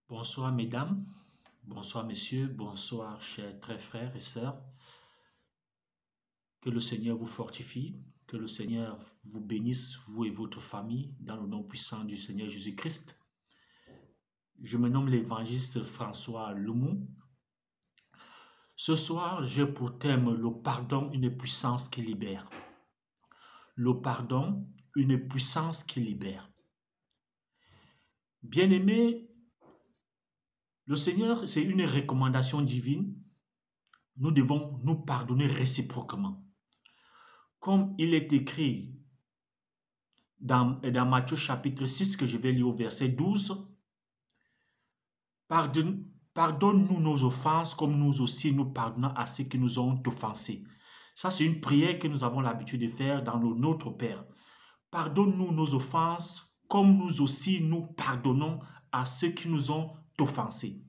Bonsoir mesdames, bonsoir messieurs, bonsoir chers très frères et sœurs. Que le Seigneur vous fortifie, que le Seigneur vous bénisse, vous et votre famille, dans le nom puissant du Seigneur Jésus-Christ. Je me nomme l'évangéliste François Loumou. Ce soir, j'ai pour thème le pardon, une puissance qui libère. Le pardon, une puissance qui libère. Bien-aimés, le Seigneur, c'est une recommandation divine. Nous devons nous pardonner réciproquement. Comme il est écrit dans Matthieu chapitre 6, que je vais lire au verset 12, pardonne-nous nos offenses comme nous aussi nous pardonnons à ceux qui nous ont offensés. Ça, c'est une prière que nous avons l'habitude de faire dans le Notre Père. Pardonne-nous nos offenses comme nous aussi nous pardonnons à ceux qui nous ont offensés.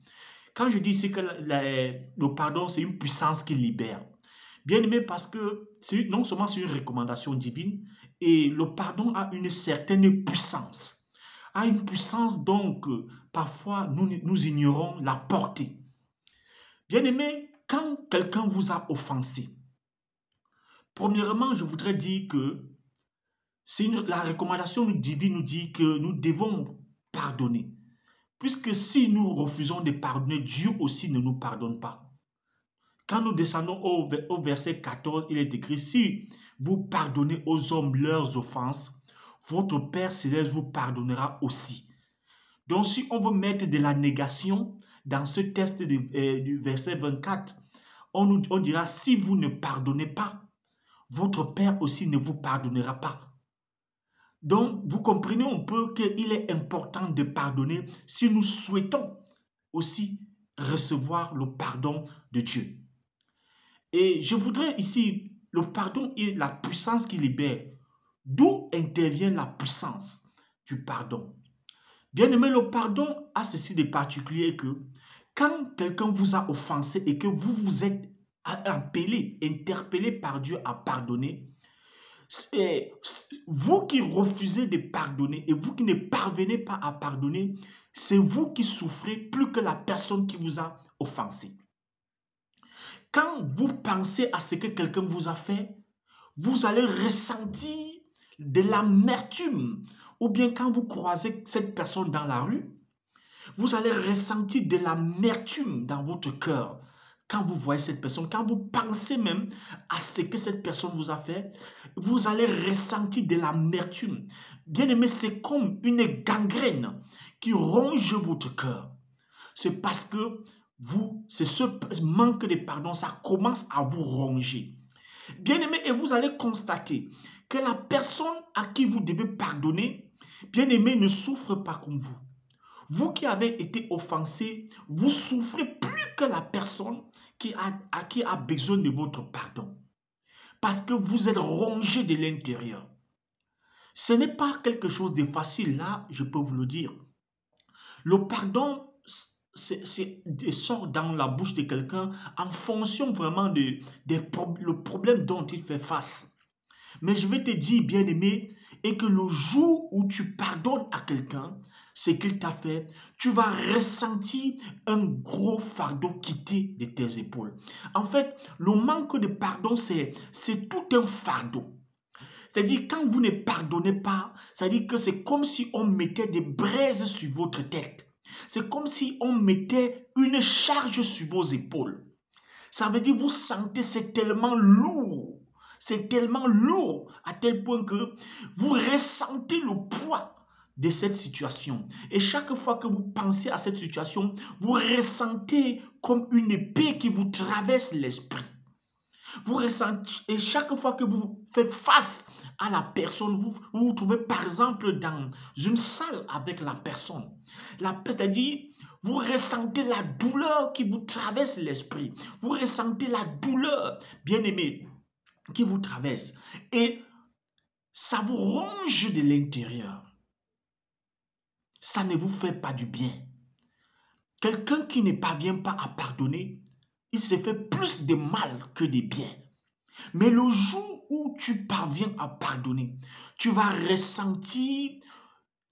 Quand je dis ici que le pardon, c'est une puissance qui libère. Bien aimé, parce que non seulement c'est une recommandation divine, et le pardon a une certaine puissance. A une puissance donc, parfois nous ignorons la portée. Bien aimé, quand quelqu'un vous a offensé, premièrement, je voudrais dire que la recommandation divine nous dit que nous devons pardonner. Puisque si nous refusons de pardonner, Dieu aussi ne nous pardonne pas. Quand nous descendons au verset 14, il est écrit, si vous pardonnez aux hommes leurs offenses, votre Père céleste vous pardonnera aussi. Donc si on veut mettre de la négation dans ce texte du verset 24, on dira, si vous ne pardonnez pas, votre Père aussi ne vous pardonnera pas. Donc vous comprenez un peu qu'il est important de pardonner si nous souhaitons aussi recevoir le pardon de Dieu. Et je voudrais ici, le pardon et la puissance qui libère. D'où intervient la puissance du pardon? Bien aimé, le pardon a ceci de particulier que quand quelqu'un vous a offensé et que vous vous êtes interpellé par Dieu à pardonner, c'est vous qui refusez de pardonner et vous qui ne parvenez pas à pardonner, c'est vous qui souffrez plus que la personne qui vous a offensé. Quand vous pensez à ce que quelqu'un vous a fait, vous allez ressentir de l'amertume. Ou bien quand vous croisez cette personne dans la rue, vous allez ressentir de l'amertume dans votre cœur. Quand vous voyez cette personne, quand vous pensez même à ce que cette personne vous a fait, vous allez ressentir de l'amertume. Bien aimé, c'est comme une gangrène qui ronge votre cœur. C'est parce que c'est ce manque de pardon, ça commence à vous ronger. Bien aimé, et vous allez constater que la personne à qui vous devez pardonner, bien aimé, ne souffre pas comme vous. Vous qui avez été offensé, vous souffrez plus que la personne qui a besoin de votre pardon. Parce que vous êtes rongé de l'intérieur. Ce n'est pas quelque chose de facile, là, je peux vous le dire. Le pardon sort dans la bouche de quelqu'un en fonction vraiment le problème dont il fait face. Mais je vais te dire, bien-aimé, et que le jour où tu pardonnes à quelqu'un ce qu'il t'a fait, tu vas ressentir un gros fardeau quitter de tes épaules. En fait, le manque de pardon, c'est tout un fardeau. C'est-à-dire, quand vous ne pardonnez pas, c'est-à-dire que c'est comme si on mettait des braises sur votre tête. C'est comme si on mettait une charge sur vos épaules. Ça veut dire, vous sentez, c'est tellement lourd. C'est tellement lourd à tel point que vous ressentez le poids de cette situation. Et chaque fois que vous pensez à cette situation, vous ressentez comme une épée qui vous traverse l'esprit. Vous ressentez, et chaque fois que vous faites face à la personne, vous vous trouvez par exemple dans une salle avec la personne. C'est-à-dire, vous ressentez la douleur qui vous traverse l'esprit. Vous ressentez la douleur, bien-aimé, qui vous traverse. Et ça vous ronge de l'intérieur. Ça ne vous fait pas du bien. Quelqu'un qui ne parvient pas à pardonner, il se fait plus de mal que de bien. Mais le jour où tu parviens à pardonner, tu vas ressentir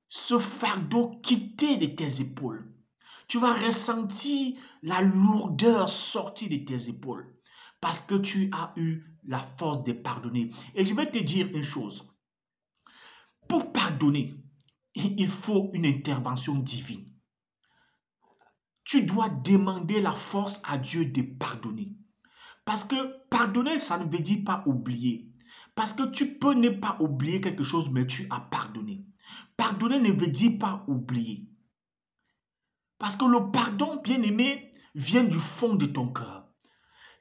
ce fardeau quitter de tes épaules. Tu vas ressentir la lourdeur sortie de tes épaules parce que tu as eu la force de pardonner. Et je vais te dire une chose. Pour pardonner, il faut une intervention divine. Tu dois demander la force à Dieu de pardonner. Parce que pardonner, ça ne veut dire pas oublier. Parce que tu peux ne pas oublier quelque chose, mais tu as pardonné. Pardonner ne veut dire pas oublier. Parce que le pardon, bien-aimé, vient du fond de ton cœur.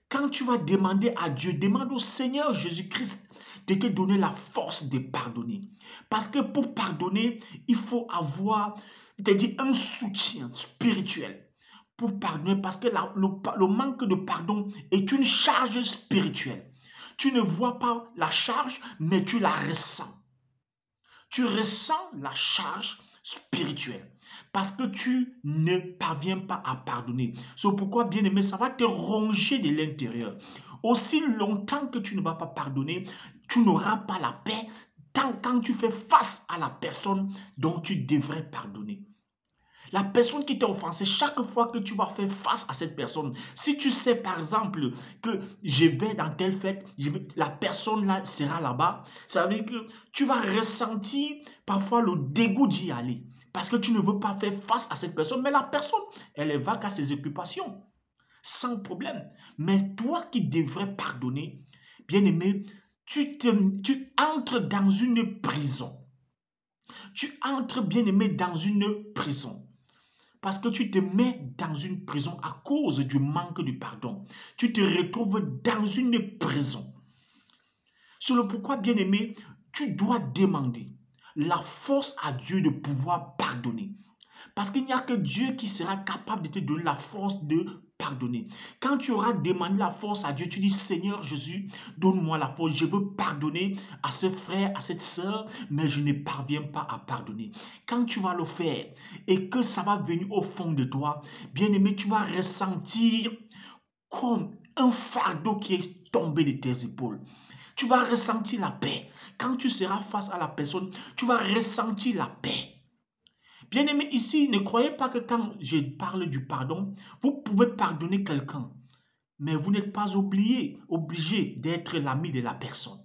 Quand tu vas demander à Dieu, demande au Seigneur Jésus-Christ de te donner la force de pardonner. Parce que pour pardonner, il faut avoir, c'est-à-dire un soutien spirituel. Pour pardonner, parce que le manque de pardon est une charge spirituelle. Tu ne vois pas la charge, mais tu la ressens. Tu ressens la charge spirituelle parce que tu ne parviens pas à pardonner. C'est pourquoi, bien aimé, ça va te ronger de l'intérieur. Aussi longtemps que tu ne vas pas pardonner, tu n'auras pas la paix quand tu fais face à la personne dont tu devrais pardonner. La personne qui t'a offensé, chaque fois que tu vas faire face à cette personne, si tu sais par exemple que je vais dans telle fête, la personne là sera là-bas, ça veut dire que tu vas ressentir parfois le dégoût d'y aller. Parce que tu ne veux pas faire face à cette personne, mais la personne, elle va qu'à ses occupations, sans problème. Mais toi qui devrais pardonner, bien-aimé, tu entres dans une prison. Tu entres, bien-aimé, dans une prison. Parce que tu te mets dans une prison à cause du manque de pardon. Tu te retrouves dans une prison. C'est le pourquoi, bien-aimé, tu dois demander la force à Dieu de pouvoir pardonner. Parce qu'il n'y a que Dieu qui sera capable de te donner la force de pardonner. Quand tu auras demandé la force à Dieu, tu dis, Seigneur Jésus, donne-moi la force. Je veux pardonner à ce frère, à cette sœur, mais je ne parviens pas à pardonner. Quand tu vas le faire et que ça va venir au fond de toi, bien-aimé, tu vas ressentir comme un fardeau qui est tombé de tes épaules. Tu vas ressentir la paix. Quand tu seras face à la personne, tu vas ressentir la paix. Bien-aimé, ici, ne croyez pas que quand je parle du pardon, vous pouvez pardonner quelqu'un, mais vous n'êtes pas obligé d'être l'ami de la personne.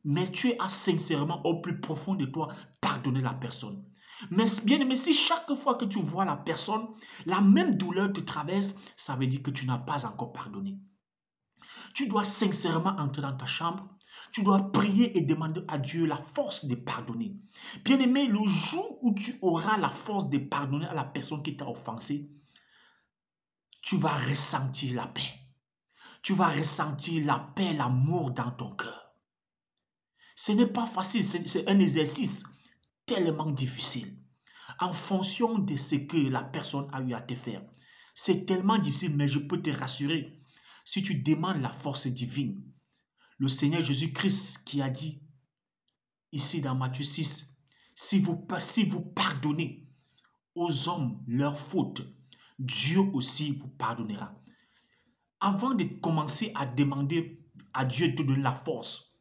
Mais tu as sincèrement, au plus profond de toi, pardonner la personne. Mais bien-aimé, si chaque fois que tu vois la personne, la même douleur te traverse, ça veut dire que tu n'as pas encore pardonné. Tu dois sincèrement entrer dans ta chambre. Tu dois prier et demander à Dieu la force de pardonner. Bien-aimé, le jour où tu auras la force de pardonner à la personne qui t'a offensé, tu vas ressentir la paix. Tu vas ressentir la paix, l'amour dans ton cœur. Ce n'est pas facile, c'est un exercice tellement difficile. En fonction de ce que la personne a eu à te faire. C'est tellement difficile, mais je peux te rassurer. Si tu demandes la force divine, le Seigneur Jésus-Christ qui a dit, ici dans Matthieu 6, si vous pardonnez aux hommes leurs fautes, Dieu aussi vous pardonnera. Avant de commencer à demander à Dieu de te donner la force,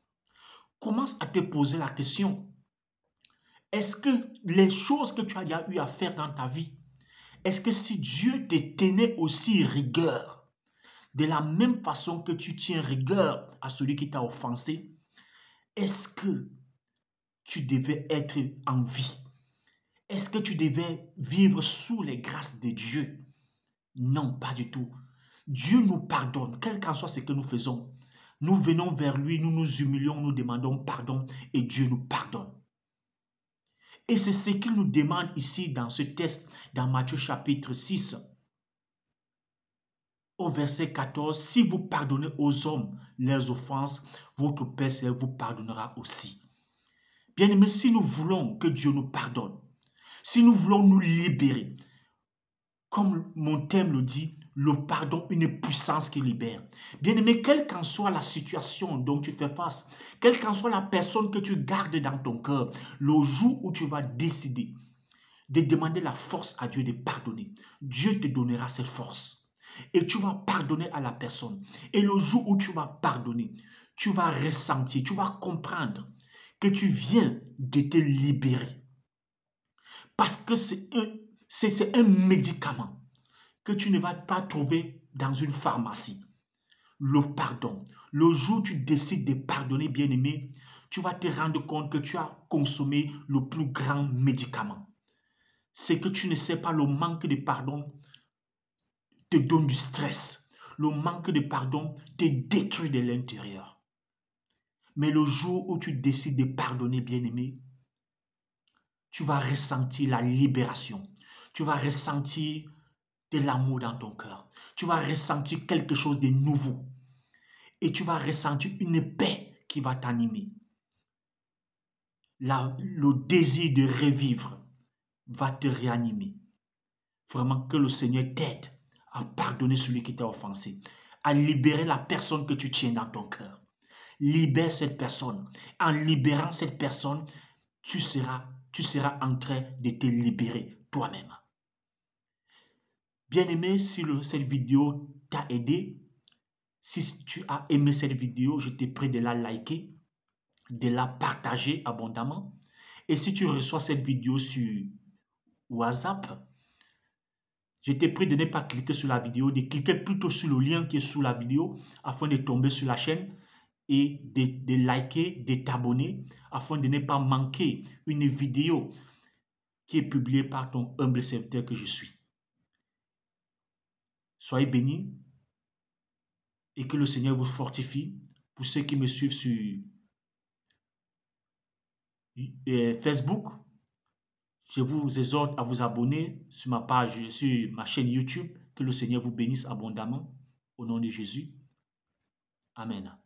commence à te poser la question, est-ce que les choses que tu as déjà eu à faire dans ta vie, est-ce que si Dieu te tenait aussi rigueur, de la même façon que tu tiens rigueur à celui qui t'a offensé, est-ce que tu devais être en vie? Est-ce que tu devais vivre sous les grâces de Dieu? Non, pas du tout. Dieu nous pardonne, quel qu'en soit ce que nous faisons. Nous venons vers lui, nous nous humilions, nous demandons pardon et Dieu nous pardonne. Et c'est ce qu'il nous demande ici dans ce texte, dans Matthieu chapitre 6, au verset 14. Si vous pardonnez aux hommes leurs offenses, votre Père vous pardonnera aussi. Bien-aimés, si nous voulons que Dieu nous pardonne, si nous voulons nous libérer, comme mon thème le dit, le pardon, une puissance qui libère. Bien-aimé, quelle qu'en soit la situation dont tu fais face, quelle qu'en soit la personne que tu gardes dans ton cœur, le jour où tu vas décider de demander la force à Dieu de pardonner, Dieu te donnera cette force. Et tu vas pardonner à la personne. Et le jour où tu vas pardonner, tu vas ressentir, tu vas comprendre que tu viens de te libérer. Parce que c'est C'est un médicament que tu ne vas pas trouver dans une pharmacie. Le pardon. Le jour où tu décides de pardonner, bien-aimé, tu vas te rendre compte que tu as consommé le plus grand médicament. C'est que tu ne sais pas, le manque de pardon te donne du stress. Le manque de pardon te détruit de l'intérieur. Mais le jour où tu décides de pardonner, bien-aimé, tu vas ressentir la libération. Tu vas ressentir de l'amour dans ton cœur. Tu vas ressentir quelque chose de nouveau. Et tu vas ressentir une paix qui va t'animer. Le désir de revivre va te réanimer. Vraiment que le Seigneur t'aide à pardonner celui qui t'a offensé, à libérer la personne que tu tiens dans ton cœur. Libère cette personne. En libérant cette personne, tu seras en train de te libérer toi-même. Bien-aimé, si cette vidéo t'a aidé, si tu as aimé cette vidéo, je te prie de la liker, de la partager abondamment. Et si tu reçois cette vidéo sur WhatsApp, je te prie de ne pas cliquer sur la vidéo, de cliquer plutôt sur le lien qui est sous la vidéo afin de tomber sur la chaîne et de liker, de t'abonner afin de ne pas manquer une vidéo qui est publiée par ton humble serviteur que je suis. Soyez bénis et que le Seigneur vous fortifie. Pour ceux qui me suivent sur Facebook, je vous exhorte à vous abonner sur ma page, sur ma chaîne YouTube. Que le Seigneur vous bénisse abondamment. Au nom de Jésus. Amen.